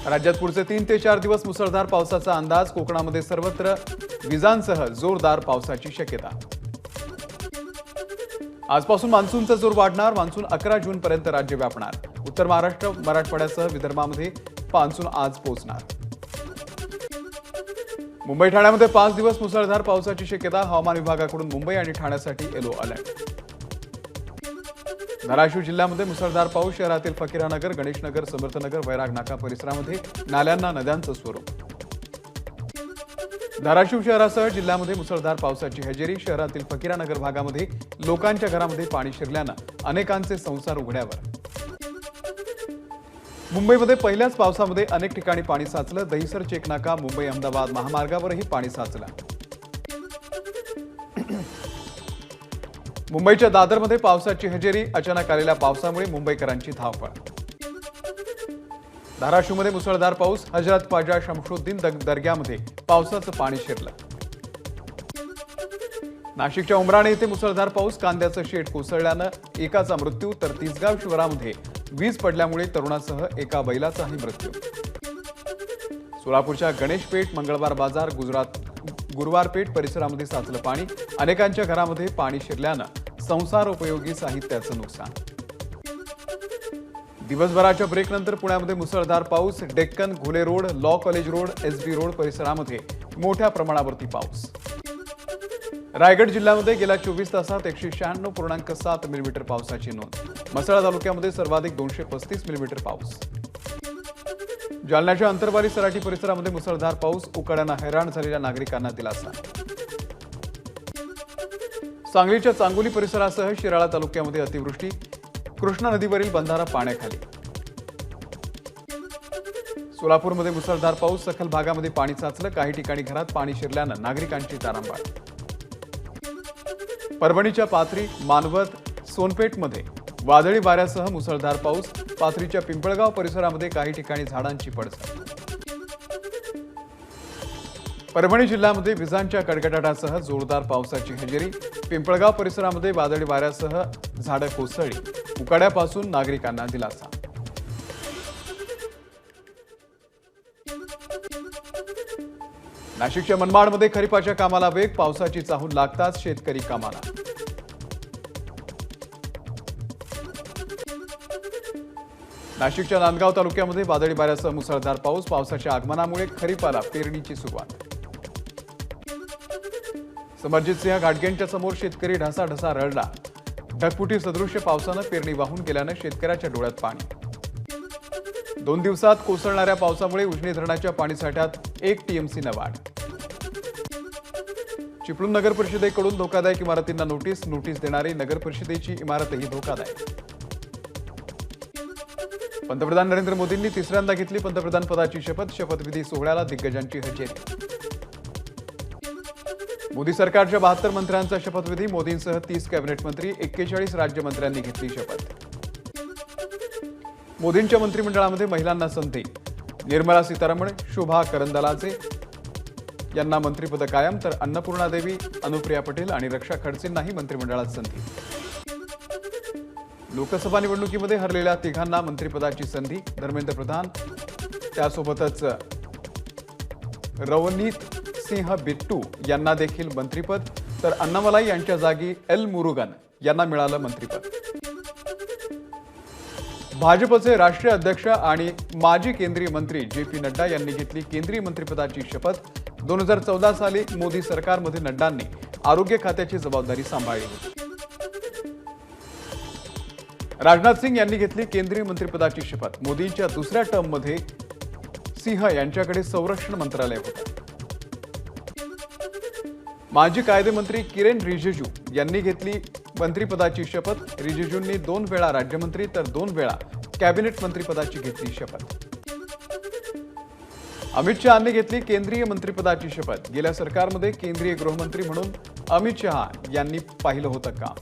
राज्यात पुढचे 3 ते 4 दिवस मुसळधार पावसाचा अंदाज. कोकणामध्ये सर्वत्र विजांसह जोरदार पावसाची शक्यता. आजपासून मान्सूनचा जोर वाढणार. मान्सून 11 जून पर्यंत राज्य व्यापणार. उत्तर महाराष्ट्र, मराठवाड्यासह विदर्भामध्ये मान्सून आज पोहोचणार. मुंबई ठाण्यामध्ये 5 दिवस मुसळधार पावसाची शक्यता. हवामान विभागाकडून मुंबई आणि ठाण्यासाठी येलो अलर्ट. धाराशिव जिल्ह्यामध्ये मुसळधार पाऊस. शहरातील फकीरानगर, गणेशनगर, समर्थनगर, वैराग नाका परिसरामध्ये नाल्यांना नद्यांचं स्वरूप. धाराशिव शहरासह जिल्ह्यामध्ये मुसळधार पावसाची हजेरी. शहरातील फकीरानगर भागामध्ये लोकांच्या घरामध्ये पाणी शिरल्यानं अनेकांचे संसार उघड्यावर. मुंबईमध्ये पहिल्याच पावसामध्ये अनेक ठिकाणी पाणी साचलं. दहिसर चेकनाका, मुंबई अहमदाबाद महामार्गावरही पाणी साचलं. मुंबईच्या दादरमध्ये पावसाची हजेरी. अचानक आलेल्या पावसामुळे मुंबईकरांची धावपळ. धाराशिवमध्ये मुसळधार पाऊस. हजरत ख्वाजा शमशुद्दीन दर्ग्यामध्ये पावसाचं पाणी शिरलं. नाशिकच्या उमराणे येथे मुसळधार पाऊस. कांद्याचं शेड कोसळल्यानं एकाचा मृत्यू, तर तिसगाव शिवारामध्ये वीज पडल्यामुळे तरुणासह एका बैलाचाही मृत्यू. सोलापूरच्या गणेशपेठ, मंगळवार बाजार, गुरुवारपेठ परिसरामध्ये साचलं पाणी. अनेकांच्या घरामध्ये पाणी शिरल्यानं संसार उपयोगी साहित्याचं नुकसान. दिवसभराच्या ब्रेकनंतर पुण्यामध्ये मुसळधार पाऊस. Deccan, Ghule road, law college road, SB road परिसरामध्ये मोठ्या प्रमाणावरती पाऊस. रायगड जिल्ह्यामध्ये गेल्या 24 तासात 196.7 मिलीमीटर पावसाची नोंद. म्हसळा तालुक्यामध्ये सर्वाधिक 235 मिलीमीटर पाऊस. जालन्याच्या अंतरवाली सराटी परिसरामध्ये मुसळधार पाऊस. उकाड्यानं हैराण झालेल्या नागरिकांना दिलासा. सांगलीच्या चांगोली परिसरासह शिराळा तालुक्यामध्ये अतिवृष्टी. कृष्णा नदीवरील बंधारा पाण्याखाली. सोलापूरमध्ये मुसळधार पाऊस. सखल भागामध्ये पाणी साचलं. काही ठिकाणी घरात पाणी शिरल्यानं नागरिकांची तारांबळ. परभणीच्या पाथरी, मानवत, सोनपेठमध्ये वादळी वाऱ्यासह मुसळधार पाऊस. पाथरीच्या पिंपळगाव परिसरामध्ये काही ठिकाणी झाडांची पडझड. परभणी जिल्ह्यामध्ये विजांच्या कडकडाटासह जोरदार पावसाची हजेरी. पिंपळगाव परिसरामध्ये वादळी वाऱ्यासह झाडं कोसळली. उकाड्यापासून नागरिकांना दिलासा. नाशिकच्या मनमाडमध्ये खरीपाच्या कामाला वेग. पावसाची चाहूल लागताच शेतकरी कामाला. नाशिकच्या नांदगाव तालुक्यामध्ये वादळी वाऱ्यासह मुसळधार पाऊस. पावसाच्या आगमनामुळे खरीपाला पेरणीची सुरुवात. समरजितसिंह घाटगेंच्या समोर शेतकरी ढसाढसा रडला. ढगफुटी सदृश्य पावसानं पेरणी वाहून गेल्यानं शेतकऱ्याच्या डोळ्यात पाणी. 2 दिवसात कोसळणाऱ्या पावसामुळे उजनी धरणाच्या पाणीसाठ्यात 1 टीएमसीनं वाढ. चिपळूण नगर परिषदेकडून धोकादायक इमारतींना नोटीस देणारी नगर परिषदेची इमारतही धोकादायक. पंतप्रधान नरेंद्र मोदींनी तिसऱ्यांदा घेतली पंतप्रधान पदाची शपथ. शपथविधी सोहळ्याला दिग्गजांची हजेरी. मोदी सरकारच्या 72 मंत्र्यांचा शपथविधी. मोदींसह 30 कॅबिनेट मंत्री, 41 राज्यमंत्र्यांनी घेतली शपथ. मोदींच्या मंत्रिमंडळामध्ये महिलांना संधी. निर्मला सीतारमण, शोभा करंदलाजे यांना मंत्रिपद कायम, तर अन्नपूर्णा देवी, अनुप्रिया पटेल आणि रक्षा खडसेंनाही मंत्रिमंडळात संधी. लोकसभा निवडणुकीमध्ये हरलेल्या तिघांना मंत्रिपदाची संधी. धर्मेंद्र प्रधान, त्यासोबतच रवनीत सिंह बिट्टू यांना देखील मंत्रिपद, तर अन्नामलाई यांच्या जागी एल मुरुगन यांना मिळालं मंत्रिपद. भाजपचे राष्ट्रीय अध्यक्ष आणि माजी केंद्रीय मंत्री जे.पी. नड्डा यांनी घेतली केंद्रीय मंत्रिपदाची शपथ. 2014 साली मोदी सरकारमध्ये नड्डांनी आरोग्य खात्याची जबाबदारी सांभाळली होती. राजनाथ सिंह यांनी घेतली केंद्रीय मंत्रिपदाची शपथ. मोदींच्या दुसऱ्या टर्ममध्ये सिंह यांच्याकडे संरक्षण मंत्रालय होतं. माजी कायदेमंत्री किरेन रिजिजू यांनी घेतली मंत्रिपदाची शपथ. रिजिजूंनी 2 वेळा राज्यमंत्री तर 2 वेळा कॅबिनेट मंत्रिपदाची घेतली शपथ. अमित शहांनी घेतली केंद्रीय मंत्रिपदाची शपथ. गेल्या सरकारमध्ये केंद्रीय गृहमंत्री म्हणून अमित शहा यांनी पाहिलं होतं काम.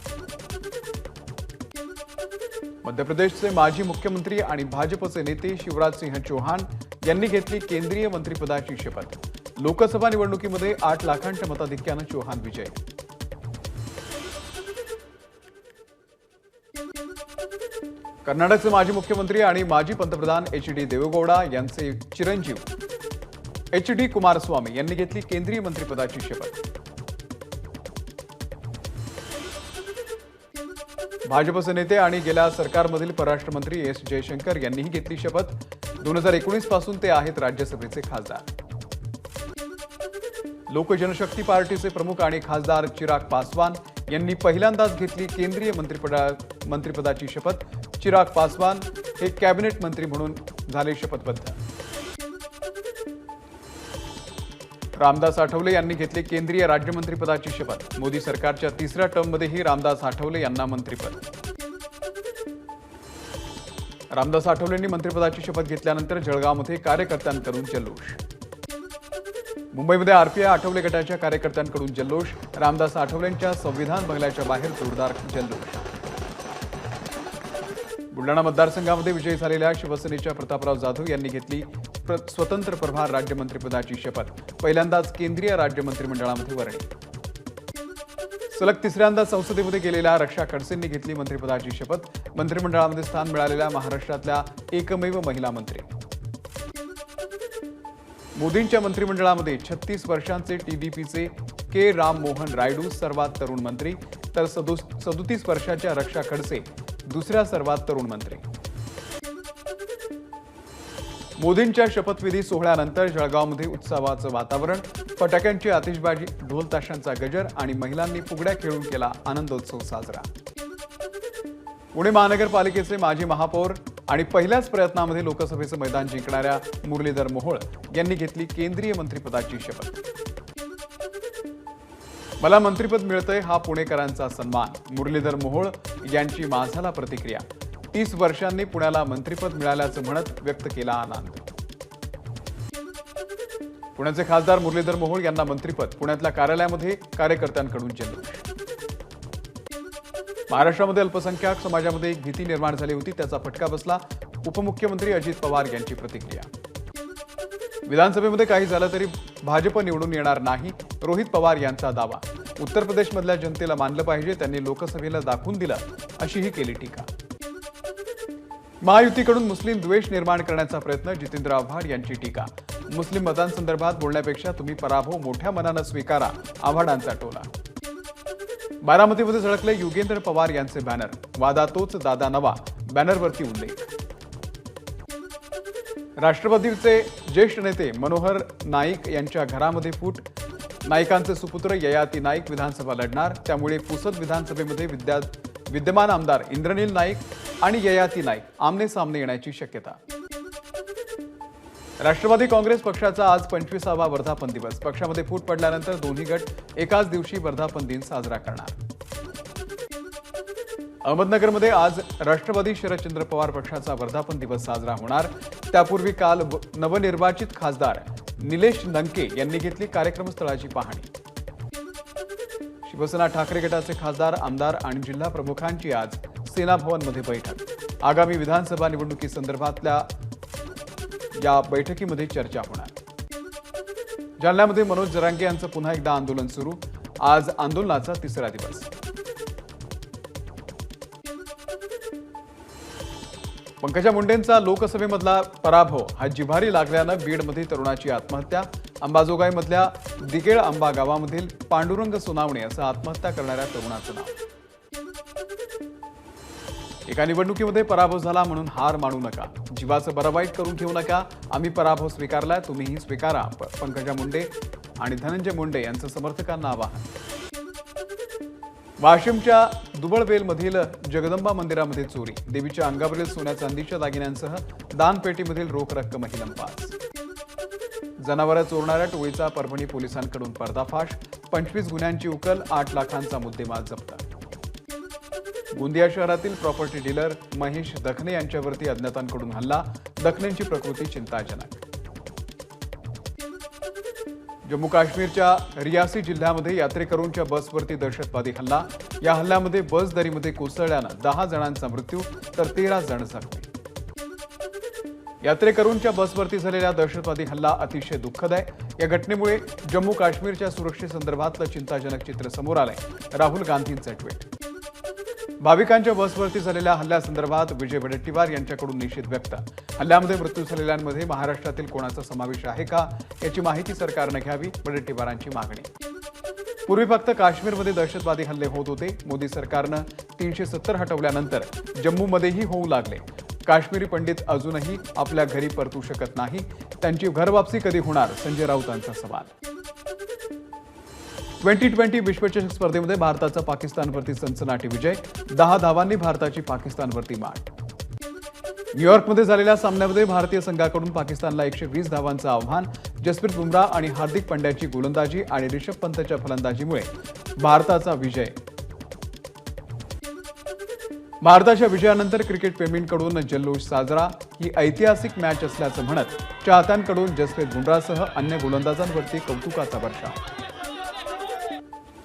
मध्य प्रदेशचे माजी मुख्यमंत्री आणि भाजपचे नेते शिवराज सिंह चौहान यांनी घेतली केंद्रीय मंत्रिपदाची शपथ. लोकसभा निवडणुकीमध्ये 8 लाखांच्या मताधिक्यानं चौहान विजयी. कर्नाटकचे माजी मुख्यमंत्री आणि माजी पंतप्रधान एच.डी. देवेगौडा यांचे चिरंजीव एच.डी. कुमारस्वामी यांनी घेतली केंद्रीय मंत्रिपदाची शपथ. भाजपचे नेते आणि गेल्या सरकारमधील परराष्ट्र मंत्री एस जयशंकर यांनीही घेतली शपथ. 2019 पासून ते आहेत राज्यसभेचे खासदार. लोक जनशक्ती पार्टीचे प्रमुख आणि खासदार चिराग पासवान यांनी पहिल्यांदाच घेतली केंद्रीय मंत्रिपदाची शपथ. चिराग पासवान हे कॅबिनेट मंत्री म्हणून झाले शपथबद्ध. रामदास आठवले यांनी घेतले केंद्रीय राज्यमंत्रीपदाची शपथ. मोदी सरकारच्या तिसऱ्या टर्ममध्येही रामदास आठवले यांना मंत्रिपद. रामदास आठवलेंनी मंत्रिपदाची शपथ घेतल्यानंतर जळगावमध्ये कार्यकर्त्यांकडून जल्लोष. मुंबईमध्ये आरपीआय आठवले गटाच्या कार्यकर्त्यांकडून जल्लोष. रामदास आठवलेंच्या संविधान बंगल्याच्या बाहेर जोरदार जल्लोष. बुलढाणा मतदारसंघामध्ये विजयी झालेल्या शिवसेनेच्या प्रतापराव जाधव यांनी घेतली स्वतंत्र प्रभार राज्यमंत्रिपदाची शपथ. पहिल्यांदाच केंद्रीय राज्य मंत्रिमंडळामध्ये वर्णी. सलग तिसऱ्यांदा संसदेमध्ये गेलेल्या रक्षा खडसेंनी घेतली मंत्रिपदाची शपथ. मंत्रिमंडळामध्ये स्थान मिळालेल्या महाराष्ट्रातल्या एकमेव महिला मंत्री. मोदींच्या मंत्रिमंडळामध्ये 36 वर्षांचे टीडीपीचे के राम मोहन रायडू सर्वात तरुण मंत्री, तर 37 वर्षाच्या रक्षा खडसे दुसऱ्या सर्वात तरुण मंत्री. मोदींच्या शपथविधी सोहळ्यानंतर जळगावमध्ये उत्सवाचं वातावरण. फटाक्यांची आतिषबाजी, ढोल ताशांचा गजर आणि महिलांनी फुगड्या खेळून केला आनंदोत्सव साजरा. पुणे महानगरपालिकेचे माजी महापौर आणि पहिल्याच प्रयत्नामध्ये लोकसभेचं मैदान जिंकणाऱ्या मुरलीधर मोहोळ यांनी घेतली केंद्रीय मंत्रिपदाची शपथ. मला मंत्रिपद मिळतंय हा पुणेकरांचा सन्मान. मुरलीधर मोहोळ यांची माझाला प्रतिक्रिया. 30 वर्षांनी पुण्याला मंत्रिपद मिळाल्याचं म्हणत व्यक्त केला आनंद. पुण्याचे खासदार मुरलीधर मोहोळ यांना मंत्रिपद. पुण्यातल्या कार्यालयामध्ये कार्यकर्त्यांकडून जल्लोष. महाराष्ट्रामध्ये अल्पसंख्याक समाजामध्ये एक भीती निर्माण झाली होती, त्याचा फटका बसला. उपमुख्यमंत्री अजित पवार यांची प्रतिक्रिया. विधानसभेमध्ये काही झालं तरी भाजप निवडून येणार नाही, रोहित पवार यांचा दावा. उत्तर प्रदेशमधल्या जनतेला मानलं पाहिजे, त्यांनी लोकसभेला दाखवून दिलं, अशीही केली टीका. महायुतीकडून मुस्लिम द्वेष निर्माण करण्याचा प्रयत्न, जितेंद्र आव्हाड यांची टीका. मुस्लिम मतांसंदर्भात बोलण्यापेक्षा तुम्ही पराभव मोठ्या मनानं स्वीकारा, आव्हाडांचा टोला. बारामतीमध्ये झळकले युगेंद्र पवार यांचे बॅनर. वादा तोच दादा नवा, बॅनरवरती उल्लेख. राष्ट्रवादीचे ज्येष्ठ नेते मनोहर नाईक यांच्या घरामध्ये फूट. नाईकांचे सुपुत्र ययाती नाईक विधानसभा लढणार, त्यामुळे पुसद विधानसभेमध्ये विद्यमान आमदार इंद्रनील नाईक आणि ययाती नाईक आमने सामने येण्याची शक्यता. राष्ट्रवादी काँग्रेस पक्षाचा आज 25वा वर्धापन दिवस. पक्षामध्ये फूट पडल्यानंतर दोन्ही गट एकाच दिवशी वर्धापन दिन साजरा करणार. अहमदनगरमध्ये आज राष्ट्रवादी शरदचंद्र पवार पक्षाचा वर्धापन दिवस साजरा होणार. त्यापूर्वी काल नवनिर्वाचित खासदार निलेश लंके यांनी घेतली कार्यक्रमस्थळाची पाहणी. शिवसेना ठाकरे गटाचे खासदार, आमदार आणि जिल्हा प्रमुखांची आज सेना भवनमध्ये बैठक. आगामी विधानसभा निवडणुकीसंदर्भातल्या या बैठकीमध्ये चर्चा होणार. जालन्यामध्ये मनोज जरांगे यांचं पुन्हा एकदा आंदोलन सुरू. आज आंदोलनाचा तिसरा दिवस. पंकजा मुंडेंचा लोकसभेमधला पराभव हा जिव्हारी लागल्यानं बीडमध्ये तरुणाची आत्महत्या. अंबाजोगाईमधल्या दिगेळ आंबा गावामधील पांडुरंग सोनावणे असं आत्महत्या करणाऱ्या तरुणाचं नाव. एका निवडणुकीमध्ये पराभव झाला म्हणून हार मानू नका, जीवाचं बरं वाईट करून घेऊ नका, आम्ही पराभव स्वीकारलाय, तुम्हीही स्वीकारा. पंकजा मुंडे आणि धनंजय मुंडे यांचं समर्थकांना आवाहन. वाशिमच्या दुबळवेलमधील जगदंबा मंदिरामध्ये चोरी. देवीच्या अंगावरील सोन्या चांदीच्या दागिन्यांसह दानपेटीमधील रोख रक्कमही लंपास. जनावरं चोरणाऱ्या टोळीचा परभणी पोलिसांकडून पर्दाफाश. 25 गुन्ह्यांची उकल, 8 लाखांचा मुद्देमाल जप्त. गोंदिया शहरातील प्रॉपर्टी डीलर महेश दखने यांच्यावरती अज्ञातांकडून हल्ला. दखनेंची प्रकृती चिंताजनक. जम्मू काश्मीरच्या रियासी जिल्ह्यामध्ये यात्रेकरूंच्या बसवरती दहशतवादी हल्ला. या हल्ल्यामध्ये बस दरीमध्ये कोसळल्यानं 10 जणांचा मृत्यू तर 13 जण जखमी. यात्रेकरूंच्या बसवरती झालेला दहशतवादी हल्ला अतिशय दुःखद आहे. या घटनेमुळे जम्मू काश्मीरच्या सुरक्षेसंदर्भातलं चिंताजनक चित्र समोर आलंय. राहुल गांधींचं ट्विट. भाविकांच्या बसवरती झालेल्या हल्ल्यासंदर्भात विजय वडेट्टीवार यांच्याकडून निषेध व्यक्त. हल्ल्यामध्ये मृत्यू झालेल्यांमध्ये महाराष्ट्रातील कोणाचा समावेश आहे का याची माहिती सरकारने घ्यावी, वडेट्टीवारांची मागणी. पूर्वी फक्त काश्मीरमध्ये दहशतवादी हल्ले होत होते. मोदी सरकारनं 370 हटवल्यानंतर जम्मूमध्येही होऊ लागले. काश्मीरी पंडित अजूनही आपल्या घरी परतू शकत नाही. त्यांची घरवापसी कधी होणार, संजय राऊतांचा सवाल. 2020 विश्वचषक स्पर्धेमध्ये भारताचा पाकिस्तानवरती सनसनाटी विजय. 10 धावांनी भारताची पाकिस्तानवरती मात. न्यूयॉर्कमध्ये झालेल्या सामन्यामध्ये भारतीय संघाकडून पाकिस्तानला 120 धावांचं आव्हान. जसप्रीत बुमराह आणि हार्दिक पांड्याची गोलंदाजी आणि ऋषभ पंतच्या फलंदाजीमुळे भारताचा विजय. भारताच्या विजयानंतर क्रिकेट प्रेमींकडून जल्लोष साजरा. ही ऐतिहासिक मॅच असल्याचं म्हणत चाहत्यांकडून जसप्रीत बुमराहसह अन्य गोलंदाजांवरती कौतुकाचा वर्षाव.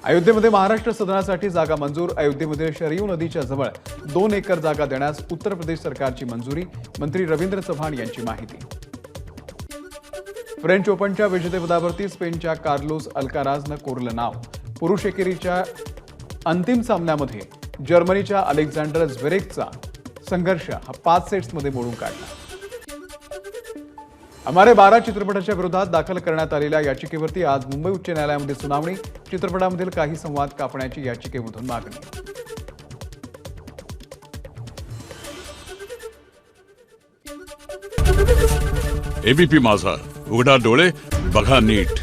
अयोध्येमध्ये महाराष्ट्र सदनासाठी जागा मंजूर. अयोध्येमध्ये शरयू नदीच्या जवळ 2 एकर जागा देण्यास उत्तर प्रदेश सरकारची मंजुरी. मंत्री रवींद्र चव्हाण यांची माहिती. फ्रेंच ओपनच्या विजेतेपदावरती स्पेनच्या कार्लोस अल्काराजनं कोरलं नाव. पुरुष एकेरीच्या अंतिम सामन्यामध्ये जर्मनीच्या अलेक्झांडर झ्वेरेवचा संघर्ष हा 5 सेट्समध्ये मोडून काढला. हमारे 12 चित्रपटाच्या विरोधात दाखल करण्यात आलेल्या याचिकेवरती आज मुंबई उच्च न्यायालयामध्ये सुनावणी. चित्रपटामधील काही संवाद कापण्याची याचिकेमधून मागणी. एबीपी माझा, उघडा डोळे बघा नीट.